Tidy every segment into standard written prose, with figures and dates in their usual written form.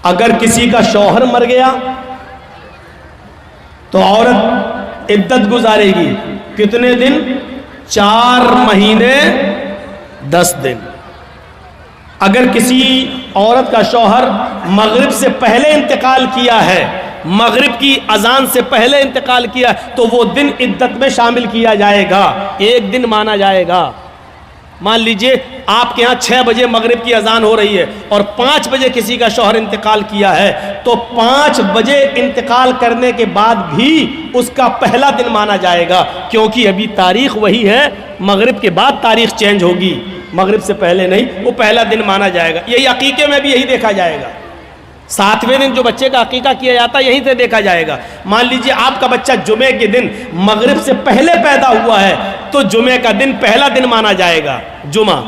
اگر کسی کا شوہر مر گیا تو عورت عدت گزارے گی کتنے دن؟ 4 مہینے 10 دن۔ اگر کسی عورت کا شوہر مغرب سے پہلے انتقال کیا ہے، مغرب کی اذان سے پہلے انتقال کیا تو وہ دن عدت میں شامل کیا جائے گا، 1 دن مانا جائے گا۔ مان لیجئے آپ کے ہاں 6 بجے مغرب کی اذان ہو رہی ہے اور 5 بجے کسی کا شوہر انتقال کیا ہے تو 5 بجے انتقال کرنے کے بعد بھی اس کا پہلا دن مانا جائے گا، کیونکہ ابھی تاریخ وہی ہے، مغرب کے بعد تاریخ چینج ہوگی، مغرب سے پہلے نہیں، وہ پہلا دن مانا جائے گا۔ یہی عقیقے میں بھی یہی دیکھا جائے گا، 7ویں دن جو بچے کا عقیقہ کیا جاتا ہے یہیں سے دیکھا جائے گا۔ مان لیجئے آپ کا بچہ جمعے کے دن مغرب سے پہلے پیدا ہوا ہے تو جمعے کا دن پہلا دن مانا جائے گا، جمعہ،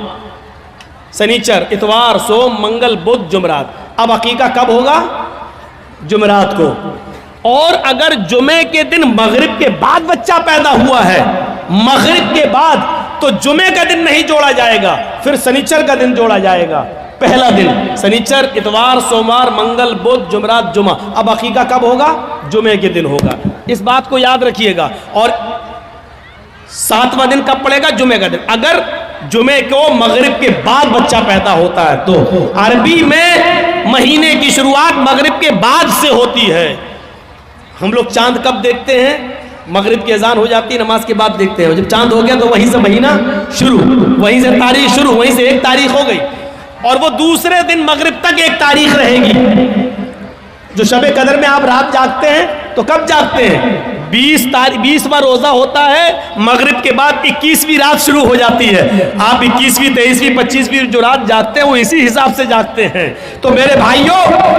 سنیچر، اتوار، سوم، منگل، بدھ، جمعرات۔ اب عقیقہ کب ہوگا؟ جمعرات کو۔ اور اگر جمعے کے دن مغرب کے بعد بچہ پیدا ہوا ہے، مغرب کے بعد، تو جمعے کا دن نہیں جوڑا جائے گا، پھر سنیچر کا دن جوڑا جائے گا، پہلا دن، سنیچر، اتوار، سوموار، منگل، بدھ، جمعرات، جمعہ۔ اب عقیقہ کب ہوگا؟ جمعے کے دن ہوگا، اس بات کو یاد رکھیے گا۔ اور 7واں دن کب پڑے گا؟ جمعے کا دن۔ اگر جمعے کو مغرب کے بعد بچہ پیدا ہوتا ہے تو عربی میں مہینے کی شروعات مغرب کے بعد سے ہوتی ہے۔ ہم لوگ چاند کب دیکھتے ہیں؟ مغرب کی اذان ہو جاتی ہے، نماز کے بعد دیکھتے ہیں، جب چاند ہو گیا تو وہیں سے مہینہ شروع، وہیں سے تاریخ شروع، وہیں سے 1 تاریخ ہو گئی، اور وہ دوسرے دن مغرب تک 1 تاریخ رہے گی۔ جو شب قدر میں آپ رات جاگتے ہیں تو کب جاگتے ہیں؟ 20واں روزہ ہوتا ہے، مغرب کے بعد 21ویں رات شروع ہو جاتی ہے، آپ 21ویں، 23ویں، 25ویں جو رات جاگتے ہیں وہ اسی حساب سے جاگتے ہیں۔ تو میرے بھائیوں،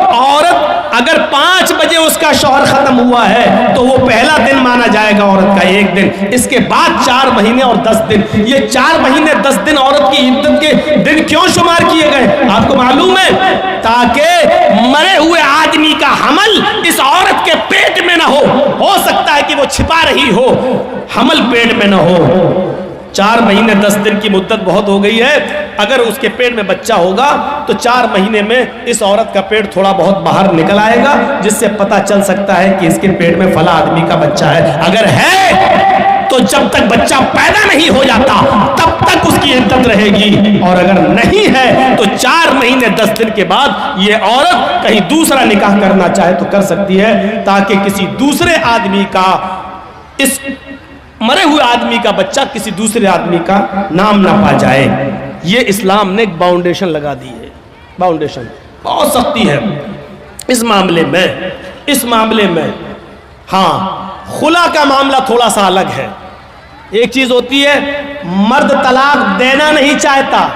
عورت اگر 5 بجے اس کا شوہر ختم ہوا ہے تو وہ پہلا دن مانا جائے گا عورت کا، 1 دن، اس کے بعد 4 مہینے اور 10 دن۔ یہ 4 مہینے 10 دن عورت کی عدت کے دن کیوں شمار کیے گئے آپ کو معلوم ہے؟ تاکہ مرے ہوئے آدمی کا حمل اس عورت کے پیٹ میں نہ ہو سکتا ہے کہ وہ چھپا رہی ہو، حمل پیٹ میں نہ ہو۔ 4 مہینے 10 دن کی مدت بہت ہو گئی ہے، اگر اس کے پیٹ میں بچہ ہوگا تو 4 مہینے میں اس عورت کا پیٹ تھوڑا بہت باہر نکل آئے گا، جس سے پتہ چل سکتا ہے کہ اس کے پیٹ میں فلاں آدمی کا بچہ ہے۔ اگر ہے تو جب تک بچہ پیدا نہیں ہو جاتا تب تک اس کی عدت رہے گی، اور اگر نہیں ہے تو 4 مہینے 10 دن کے بعد یہ عورت کہیں دوسرا نکاح کرنا چاہے تو کر سکتی ہے، تاکہ کسی دوسرے آدمی کا، اس مرے ہوئے آدمی کا بچہ کسی دوسرے آدمی کا نام نہ پا جائے۔ یہ اسلام نے ایک باؤنڈیشن لگا دی ہے، باؤنڈیشن بہت سختی ہے اس معاملے میں۔ ہاں، خلا کا معاملہ تھوڑا سا الگ ہے۔ ایک چیز ہوتی ہے مرد طلاق دینا نہیں چاہتا،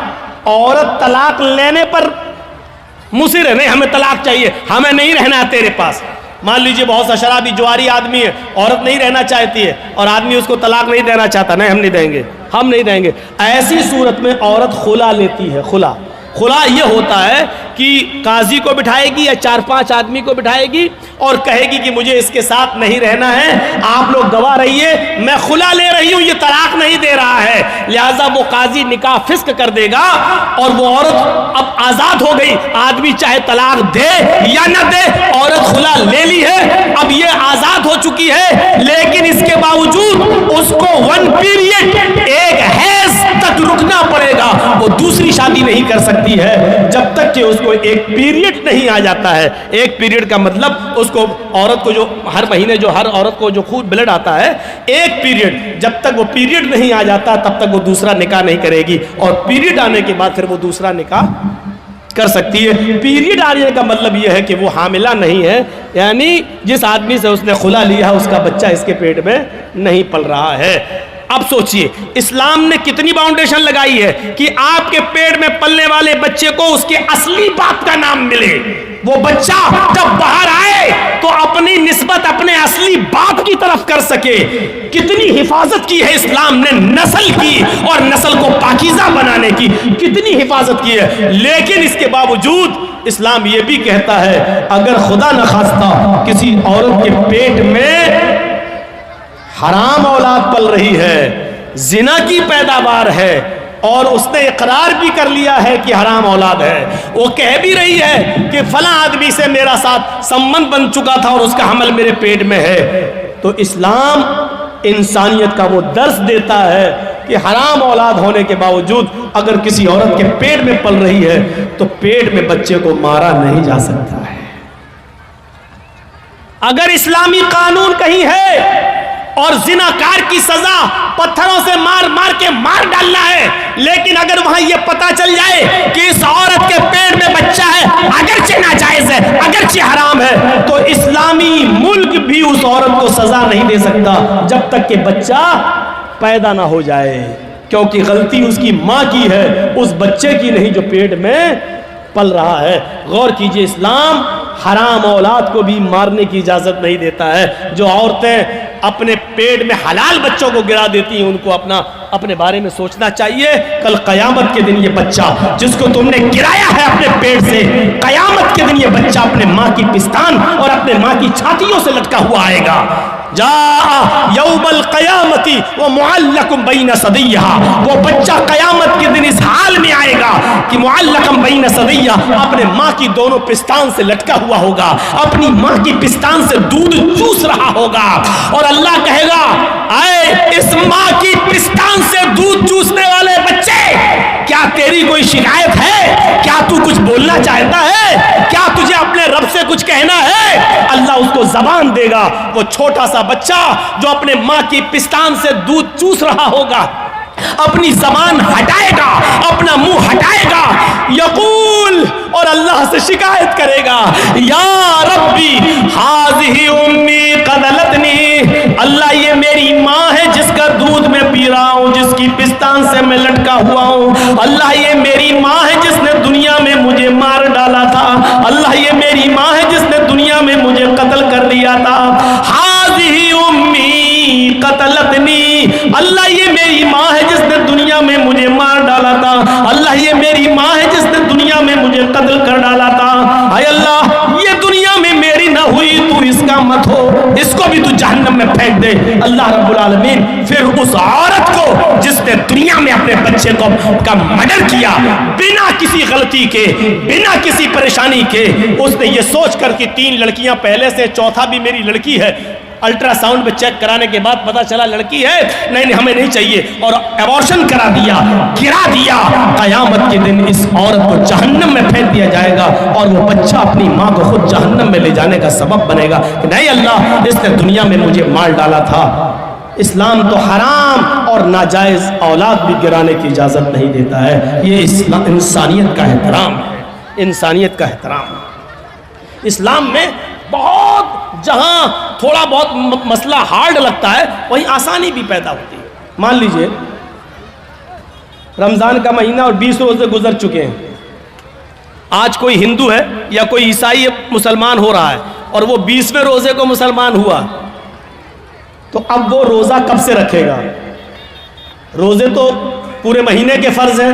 عورت طلاق لینے پر مصر ہے، نہیں ہمیں طلاق چاہیے، ہمیں نہیں رہنا ہے تیرے پاس۔ مان لیجئے بہت سا شرابی جواری آدمی ہے، عورت نہیں رہنا چاہتی ہے اور آدمی اس کو طلاق نہیں دینا چاہتا، نہیں ہم نہیں دیں گے۔ ایسی صورت میں عورت خلا لیتی ہے۔ خلا یہ ہوتا ہے کہ قاضی کو بٹھائے گی یا 4-5 آدمی کو بٹھائے گی اور کہے گی کہ مجھے اس کے ساتھ نہیں رہنا ہے، آپ لوگ گواہ رہیے، میں خلا لے رہی ہوں، یہ طلاق نہیں دے رہا ہے، لہذا وہ قاضی نکاح فسخ کر دے گا اور وہ عورت اب آزاد ہو گئی۔ آدمی چاہے طلاق دے یا نہ دے، عورت خلا لے لی ہے، اب یہ آزاد ہو چکی ہے، لیکن اس کے باوجود اس کو 1 پیریڈ، 1 حیض تک رکنا پڑے گا، وہ دوسری شادی نہیں کر سکتی ہے جب تک کہ اس کو 1 پیریڈ نہیں آ جاتا ہے۔ 1 پیریڈ کا مطلب اس کو، عورت کو جو ہر مہینے جو ہر عورت کو جو خون بلڈ آتا ہے، 1 پیریڈ، جب تک وہ پیریڈ نہیں آ جاتا تب تک وہ دوسرا نکاح نہیں کرے گی، اور پیریڈ آنے کے بعد پھر وہ دوسرا نکاح کر سکتی ہے۔ پیریڈ آنے کا مطلب یہ ہے کہ وہ حاملہ نہیں ہے، یعنی جس آدمی سے اس نے خلا لیا ہے اس کا بچہ اس کے پیٹ میں نہیں پل رہا ہے۔ اب سوچئے اسلام نے کتنی باؤنڈیشن لگائی ہے کہ آپ کے پیٹ میں پلنے والے بچے کو اس کے اصلی باپ کا نام ملے، وہ بچہ جب باہر آئے تو اپنی نسبت اپنے اصلی باپ کی طرف کر سکے۔ کتنی حفاظت کی ہے اسلام نے نسل کی، اور نسل کو پاکیزہ بنانے کی کتنی حفاظت کی ہے، لیکن اس کے باوجود اسلام یہ بھی کہتا ہے اگر خدا نخواستہ کسی عورت کے پیٹ میں حرام اولاد پل رہی ہے، زنا کی پیداوار ہے، اور اس نے اقرار بھی کر لیا ہے کہ حرام اولاد ہے، وہ کہہ بھی رہی ہے کہ فلاں آدمی سے میرا ساتھ سمبند بن چکا تھا اور اس کا حمل میرے پیٹ میں ہے، تو اسلام انسانیت کا وہ درس دیتا ہے کہ حرام اولاد ہونے کے باوجود اگر کسی عورت کے پیٹ میں پل رہی ہے تو پیٹ میں بچے کو مارا نہیں جا سکتا ہے۔ اگر اسلامی قانون کہیں ہے اور زناکار کی سزا پتھروں سے مار مار کے مار ڈالنا ہے، لیکن اگر وہاں یہ پتا چل جائے کہ اس عورت کے پیٹ میں بچہ ہے، اگرچہ ناجائز ہے، اگرچہ حرام ہے، تو اسلامی ملک بھی اس عورت کو سزا نہیں دے سکتا جب تک کہ بچہ پیدا نہ ہو جائے، کیونکہ غلطی اس کی ماں کی ہے، اس بچے کی نہیں جو پیٹ میں پل رہا ہے۔ غور کیجئے، اسلام حرام اولاد کو بھی مارنے کی اجازت نہیں دیتا ہے۔ جو عورتیں اپنے پیٹ میں حلال بچوں کو گرا دیتی ہیں ان کو اپنے بارے میں سوچنا چاہیے، کل قیامت کے دن یہ بچہ جس کو تم نے گرایا ہے اپنے پیٹ سے، قیامت کے دن یہ بچہ اپنے ماں کی پستان اور اپنے ماں کی چھاتیوں سے لٹکا ہوا آئے گا۔ جاء یوم القیامت ومعلق بین ثدیہا، وہ بچہ قیامت کے دن اس حال میں آئے گا کہ معلق بین ثدیہا، اپنے ماں کی دونوں پستان سے لٹکا ہوا ہوگا، اپنی ماں کی پستان سے دودھ چوس رہا ہوگا، اور اللہ کہے گا اے اس ماں کی پستان سے دودھ چوسنے والے بچے، کیا تیری کوئی شکایت ہے؟ کیا تو کچھ بولنا چاہتا ہے؟ کیا تجھے اپنے رب سے کچھ کہنا ہے؟ اللہ اس کو زبان دے گا۔ وہ چھوٹا سا بچہ جو اپنے ماں کی پستان سے دودھ چوس رہا ہوگا اپنی زبان ہٹائے گا، اپنا منہ ہٹائے گا، یقول، اور اللہ سے شکایت کرے گا، یا ربی ہذہ امی قتلتنی، اللہ یہ میری ماں ہے جس کا دودھ میں پی رہا ہوں، جس کی پستان سے میں لٹکا ہوا ہوں، اللہ یہ میری ماں ہے جس نے دنیا میں مجھے مار ڈالا تھا، اللہ یہ میری ماں ہے جس نے دنیا میں مجھے قتل کر دیا تھا، ہذہ امی قتلتنی، اللہ یہ میری ماں ہے جس نے دنیا میں مجھے مار ڈالا تھا، اللہ یہ میری ماں ہے جس نے دنیا میں مجھے قتل کر ڈالا تھا، اے اللہ یہ دنیا میں میری نہ ہوئی تو اس کا مت ہو، اس کو بھی تو جہنم میں پھینک دے۔ اللہ رب العالمین پھر اس عورت کو جس نے دنیا میں اپنے بچے کا مرڈر کیا بنا کسی غلطی کے، بنا کسی پریشانی کے، اس نے یہ سوچ کر کہ 3 لڑکیاں پہلے سے، چوتھا بھی میری لڑکی ہے، الٹرا ساؤنڈ میں چیک کرانے کے بعد پتا چلا لڑکی ہے، نہیں ہمیں نہیں چاہیے، اور ایبورشن کرا دیا، گرا دیا، قیامت کے دن اس عورت کو جہنم میں پھینک دیا جائے گا، اور وہ بچہ اپنی ماں کو خود جہنم میں لے جانے کا سبب بنے گا کہ نہیں اللہ اس نے دنیا میں مجھے مار ڈالا تھا۔ اسلام تو حرام اور ناجائز اولاد بھی گرانے کی اجازت نہیں دیتا ہے۔ یہ انسانیت کا احترام ہے، انسانیت کا احترام ہے۔ اسلام میں بہت جہاں تھوڑا بہت مسئلہ ہارڈ لگتا ہے وہیں آسانی بھی پیدا ہوتی ہے۔ مان لیجئے رمضان کا مہینہ اور 20 روزے گزر چکے ہیں، آج کوئی ہندو ہے یا کوئی عیسائی مسلمان ہو رہا ہے اور وہ 20ویں روزے کو مسلمان ہوا، تو اب وہ روزہ کب سے رکھے گا؟ روزے تو پورے مہینے کے فرض ہیں،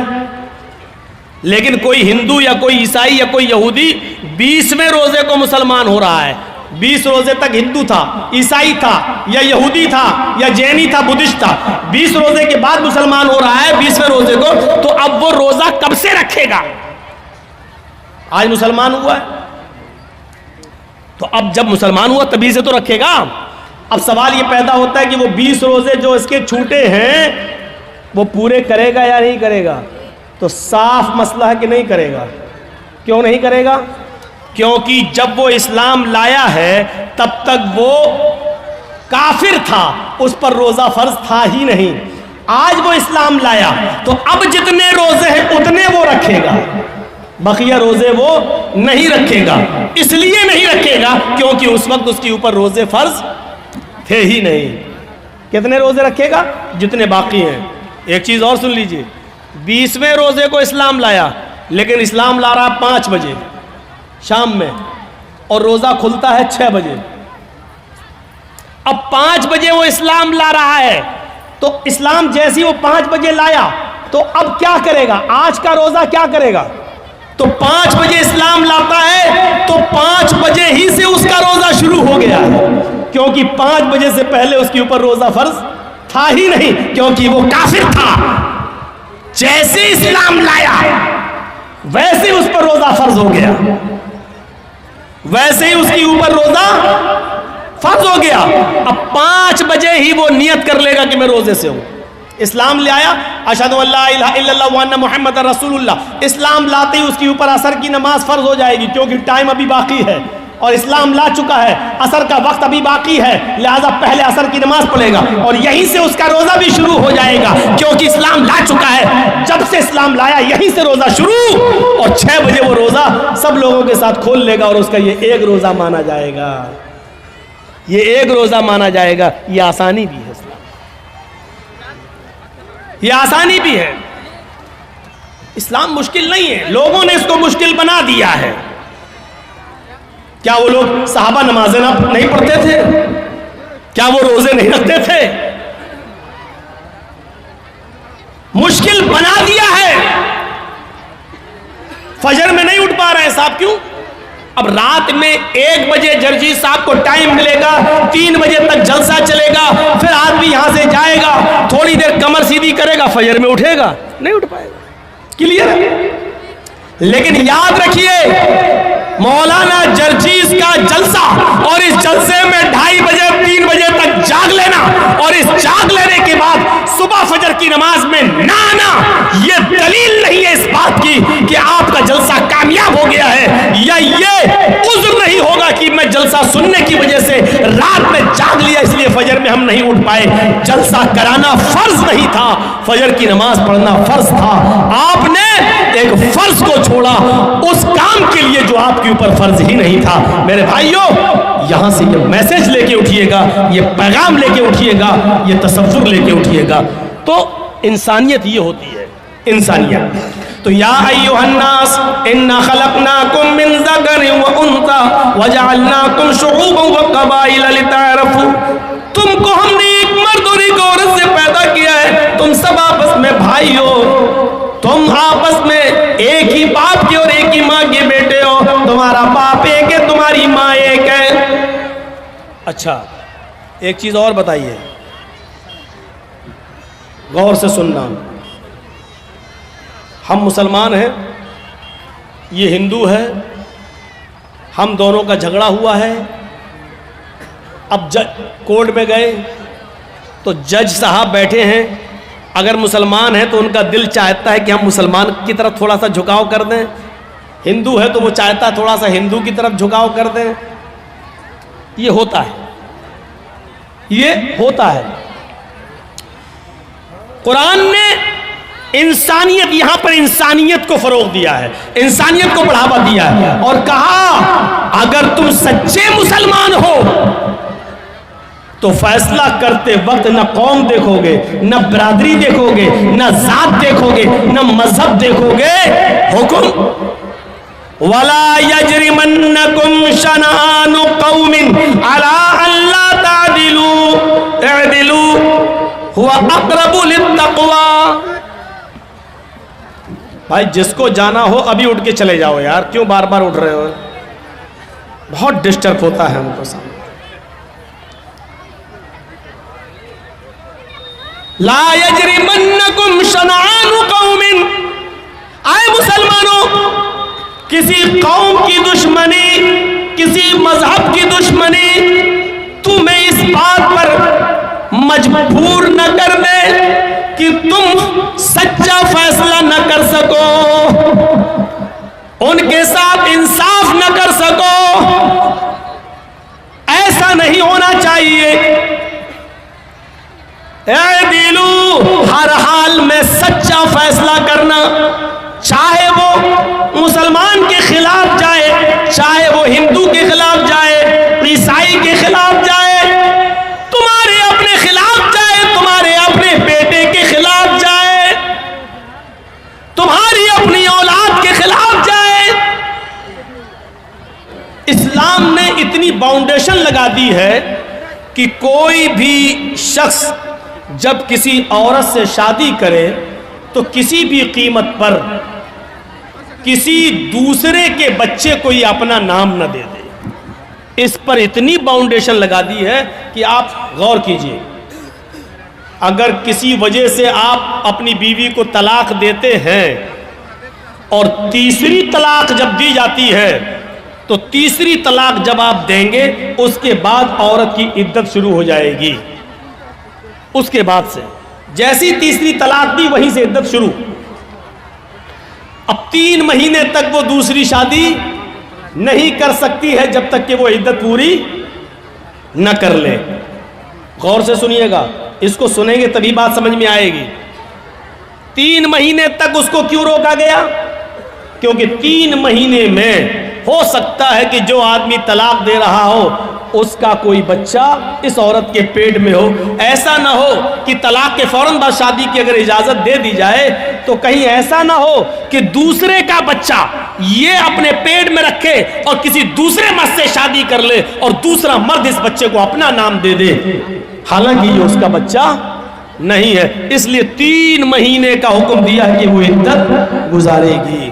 لیکن کوئی ہندو یا کوئی عیسائی یا کوئی یہودی 20ویں روزے کو مسلمان ہو رہا ہے، 20 روزے تک ہندو تھا، عیسائی تھا، یا یہودی تھا، یا جینی تھا، بدھسٹ تھا، 20 روزے کے بعد مسلمان ہو رہا ہے 20ویں روزے کو، تو اب وہ روزہ کب سے رکھے گا؟ آج مسلمان ہوا ہے تو اب جب مسلمان ہوا تبھی سے تو رکھے گا۔ اب سوال یہ پیدا ہوتا ہے کہ وہ 20 روزے جو اس کے چھوٹے ہیں وہ پورے کرے گا یا نہیں کرے گا؟ تو صاف مسئلہ ہے کہ نہیں کرے گا۔ کیوں نہیں کرے گا؟ کیونکہ جب وہ اسلام لایا ہے تب تک وہ کافر تھا، اس پر روزہ فرض تھا ہی نہیں۔ آج وہ اسلام لایا تو اب جتنے روزے ہیں اتنے وہ رکھے گا، بقیہ روزے وہ نہیں رکھے گا۔ اس لیے نہیں رکھے گا کیونکہ اس وقت اس کے اوپر روزے فرض تھے ہی نہیں۔ کتنے روزے رکھے گا؟ جتنے باقی ہیں۔ ایک چیز اور سن لیجئے، 20ویں روزے کو اسلام لایا، لیکن اسلام لا رہا 5 بجے شام میں اور روزہ کھلتا ہے 6 بجے۔ اب 5 بجے وہ اسلام لا رہا ہے تو اسلام جیسی وہ 5 بجے لایا تو اب کیا کرے گا؟ آج کا روزہ کیا کرے گا؟ تو 5 بجے اسلام لاتا ہے تو 5 بجے ہی سے اس کا روزہ شروع ہو گیا ہے، کیونکہ 5 بجے سے پہلے اس کے اوپر روزہ فرض تھا ہی نہیں، کیونکہ وہ کافر تھا۔ جیسے اسلام لایا ویسے اس پر روزہ فرض ہو گیا، ویسے ہی اس کے اوپر روزہ فرض ہو گیا. اب 5 بجے ہی وہ نیت کر لے گا کہ میں روزے سے ہوں. اسلام لے آیا، اشہدو ان لا الہ الا اللہ وان محمد رسول اللہ، اسلام لاتے ہی اس کے اوپر عصر کی نماز فرض ہو جائے گی، کیونکہ ٹائم ابھی باقی ہے اور اسلام لا چکا ہے، عصر کا وقت ابھی باقی ہے، لہذا پہلے عصر کی نماز پڑھے گا اور یہیں سے اس کا روزہ بھی شروع ہو جائے گا، کیونکہ اسلام لا چکا ہے. جب سے اسلام لایا یہیں سے روزہ شروع، اور 6 بجے وہ روزہ سب لوگوں کے ساتھ کھول لے گا اور اس کا یہ ایک روزہ مانا جائے گا، یہ ایک روزہ مانا جائے گا. یہ آسانی بھی ہے اسلام، یہ آسانی بھی ہے. اسلام مشکل نہیں ہے، لوگوں نے اس کو مشکل بنا دیا ہے. کیا وہ لوگ صحابہ نمازیں نہیں پڑھتے تھے؟ کیا وہ روزے نہیں رکھتے تھے؟ مشکل بنا دیا ہے. فجر میں نہیں اٹھ پا رہے ہیں صاحب، کیوں؟ اب رات میں 1 بجے جرجی صاحب کو ٹائم ملے گا، 3 بجے تک جلسہ چلے گا، پھر آدمی یہاں سے جائے گا، تھوڑی دیر کمر سیدھی کرے گا، فجر میں اٹھے گا؟ نہیں اٹھ پائے گا. کلیئر ہے؟ لیکن یاد رکھیے مولانا جرجیز کا جلسہ، اور اس جلسے میں 2:30 بجے 3 بجے تک جاگ لینا، اور اس جاگ لینے کے بعد صبح فجر کی نماز میں نہ آنا، یہ دلیل نہیں ہے اس بات کی کہ آپ کا جلسہ کامیاب ہو گیا ہے، یا یہ عذر نہیں ہوگا کہ میں جلسہ سننے کی وجہ سے رات میں جاگ لیا اس لیے فجر میں ہم نہیں اٹھ پائے. جلسہ کرانا فرض نہیں تھا، فجر کی نماز پڑھنا فرض تھا. آپ نے ایک فرض کو چھوڑا اس کام کے لیے جو آپ کے اوپر فرض ہی نہیں تھا. میرے بھائیوں، یہاں سے یہ میسج لے کے اٹھیے گا، یہ پیغام لے کے اٹھیے گا، یہ تصور لے کے اٹھیے گا. تو انسانیت یہ ہوتی ہے، انسانیت. تو یا ایھا الناس انا خلقناکم من ذکر و انثی وجعلناکم شعوبا وقبائل لتعارفوا، تم کو ہم نے ایک مرد اور ایک عورت سے پیدا کیا ہے، تم سب آپس میں بھائی ہو، تم آپس میں ایک ہی باپ کے اور ایک ہی ماں کے بیٹے ہو، تمہارا باپ ایک ہے، تمہاری ماں ایک ہے. اچھا ایک چیز اور بتائیے، غور سے سننا. ہم مسلمان ہیں، یہ ہندو ہے، ہم دونوں کا جھگڑا ہوا ہے. اب کورٹ میں گئے تو جج صاحب بیٹھے ہیں، اگر مسلمان ہیں تو ان کا دل چاہتا ہے کہ ہم مسلمان کی طرف تھوڑا سا جھکاؤ کر دیں، ہندو ہے تو وہ چاہتا ہے تھوڑا سا ہندو کی طرف جھکاؤ کر دیں. یہ ہوتا ہے، یہ ہوتا ہے. قرآن نے انسانیت، یہاں پر انسانیت کو فروغ دیا ہے، انسانیت کو بڑھاوا دیا ہے، اور کہا اگر تم سچے مسلمان ہو تو فیصلہ کرتے وقت نہ قوم دیکھو گے، نہ برادری دیکھو گے، نہ ذات دیکھو گے، نہ مذہب دیکھو گے. حکم وَلَا يَجْرِمَنَّكُمْ شَنَآنُ قَوْمٍ عَلَىٰ أَلَّا تَعْدِلُوا اعْدِلُوا هُوَ أَقْرَبُ لِلتَّقْوَىٰ. بھائی جس کو جانا ہو ابھی اٹھ کے چلے جاؤ یار، کیوں بار بار اٹھ رہے ہو؟ بہت ڈسٹرب ہوتا ہے ہم کو سامنے. لا یجرمنکم شنآن قوم، آئے مسلمانوں، کسی قوم کی دشمنی، کسی مذہب کی دشمنی تمہیں اس بات پر مجبور نہ کر دے کہ تم سچا فیصلہ نہ کر سکو، ان کے ساتھ انصاف نہ کر سکو. ایسا نہیں ہونا چاہیے. اعدلوا، ہر حال میں سچا فیصلہ کرنا، چاہے وہ مسلمان کے خلاف جائے، چاہے وہ ہندو کے خلاف جائے، عیسائی کے خلاف جائے، تمہارے اپنے خلاف جائے، تمہارے اپنے بیٹے کے خلاف جائے، تمہاری اپنی اولاد کے خلاف جائے. اسلام نے اتنی باؤنڈیشن لگا دی ہے کہ کوئی بھی شخص جب کسی عورت سے شادی کرے تو کسی بھی قیمت پر کسی دوسرے کے بچے کو یہ اپنا نام نہ دے دے. اس پر اتنی باؤنڈیشن لگا دی ہے کہ آپ غور کیجئے. اگر کسی وجہ سے آپ اپنی بیوی کو طلاق دیتے ہیں اور تیسری طلاق جب دی جاتی ہے تو تیسری طلاق جب آپ دیں گے اس کے بعد عورت کی عدت شروع ہو جائے گی. اس کے بعد سے جیسی تیسری طلاق دی وہیں سے عدت شروع. اب 3 مہینے تک وہ دوسری شادی نہیں کر سکتی ہے جب تک کہ وہ عدت پوری نہ کر لے. غور سے سنیے گا, اس کو سنیں گے تبھی بات سمجھ میں آئے گی. 3 مہینے تک اس کو کیوں روکا گیا؟ کیونکہ 3 مہینے میں ہو سکتا ہے کہ جو آدمی طلاق دے رہا ہو اس کا کوئی بچہ اس عورت کے پیٹ میں ہو. ایسا نہ ہو کہ طلاق کے فوراً بعد شادی کی اگر اجازت دے دی جائے تو کہیں ایسا نہ ہو کہ دوسرے کا بچہ یہ اپنے پیٹ میں رکھے اور کسی دوسرے مرد سے شادی کر لے اور دوسرا مرد اس بچے کو اپنا نام دے دے, حالانکہ یہ اس کا بچہ نہیں ہے. اس لیے 3 مہینے کا حکم دیا ہے کہ وہ عدت گزارے گی.